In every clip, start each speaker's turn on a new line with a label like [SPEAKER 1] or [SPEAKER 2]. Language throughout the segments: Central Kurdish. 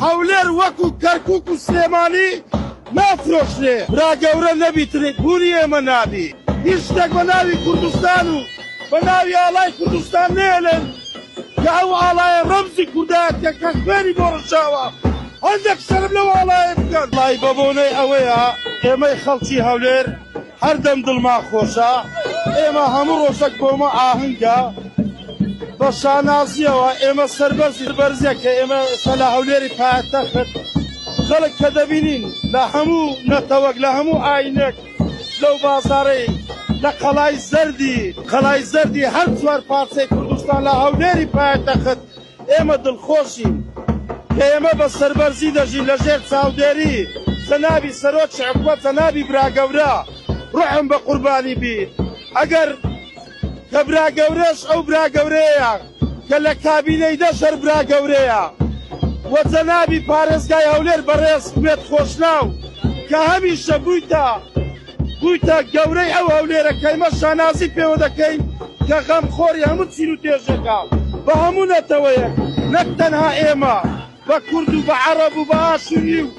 [SPEAKER 1] هەولێر وەکو کەرکووک و سلێمانی نافرۆشرێ برا گەورە نەبیترێت بوونی ئێمە نابی هیچ شتێک بە ناوی کوردستان و بە ناوی ئاڵای کوردستان نێڵێن کە ئەو ئاڵایە ڕەمزی کوردایەتە کە خوێنی بۆ ڕژاوە هەندێک شەرم لەو ئاڵایە بکەن وڵای بە بۆنەی ئەوەیە ئێمەی خەڵکی هەولێر هەردەم دڵمان خۆشە ئێمە هەموو ڕۆژێک بۆمە ئاهەنگە بە شانازیەوە ئێمە سەربەرزێک کە ئێمە ئێستا لە هەولێری پایتەخت خەڵک کە دەبینین لە هەموو نەتەوەک لە هەموو ئاینێک لەو بازاڕەی لە قەڵای زەردی هەر چوار پارچەی کوردستان لە هەولێری پایتەخت ئێمە دڵخۆشین کە ئێمە بە سەربەرزی دەژین لەژێر چاودێری جەنابی سەرۆکی حکومەت جەنابی براگەورە ڕوحم بە قوربانی بین ئەگەر کە براگەورەش ئەو براگەورەیە کە لە کابینەی دەشەر براگەورەیە و جەنابی پارێزگای هەولێر بەڕێز بێت خۆشناو کە هەمیشە بوویتە گەورەی ئەو هەولێرە کە ئێمە شانازی پێوە دەکەین کە غەمخۆری هەموو چیر و تێژەکە بە هەموو نەتەوەیەک نەک تەنها ئێمە بە کورد و بە عەرەب و بە ئاشوری و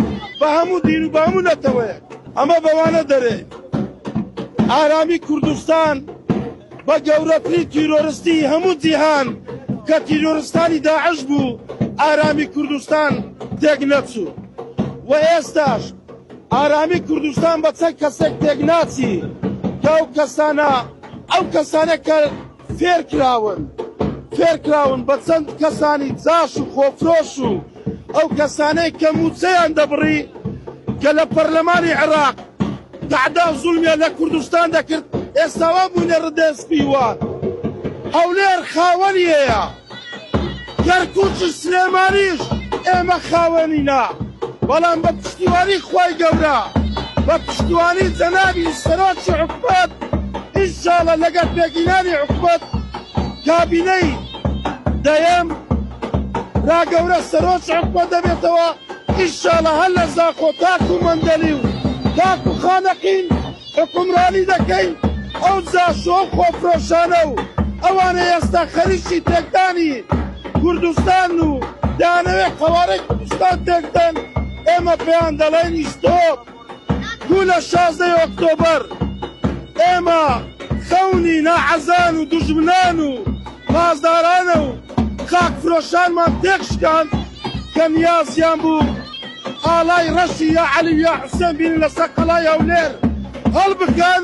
[SPEAKER 1] بە هەموو دین و بە هەموو نەتەوەیەک ئەمە بەوانە دەرێ ئارامی کوردستان بە گەورەترین تیرۆریستی هەموو جیهان کە تیرۆریستانی داعش بوو ئارامی کوردستان تێک نەچوو و ئێستاش ئارامی کوردستان بە چەند کەسێک تێک ناچی کە ئەو کەسانە کە فێرکراون بە چەند کەسانی جاش و خۆفرۆش و ئەو کەسانەی کە موچەیان دەبڕی کە لە پەرلەمانی عێراق تعدا و زوڵمیان لە کوردستان دەکرد ئێستاوا بوونە ڕدەستپیوان هەولێر خاوەنی هەیە کەرکووکی سلێمانیش ئێمە خاوەنینا بەڵام بە پشتیوانی خوای گەورە بە پشتیوانی جەنابی سەرۆکی حکومەت ئینشاڵڵا لەگەڵ پێگینانی حکومەت کابینەی دەیەم راگەورە سەرۆکی حکومەت دەبێتەوە ئینشاڵڵا هەر لە زاخۆ تاک و مەندەلی و تاک و خانەقین حکومڕانی دەکەین ئەو جاشۆ خۆفرۆشانە و ئەوانە ئێستا خەریکی تێکدانی کوردستان و دانەوێت قەوارەی کوردستان تێکدەن ئێمە پێیان دەڵێن ئیستۆپ دوو لە 16 ئۆکتۆبەر ئێمە خەونی ناحەزان و دوژمنان و مازدارانە و خاکفرۆشانمان تێکشکان کە نیازیان بوو ئاڵای ڕەشی یا عەلی یا حوسێن بینن لەسەر قەڵای هەولێر هەڵبکەن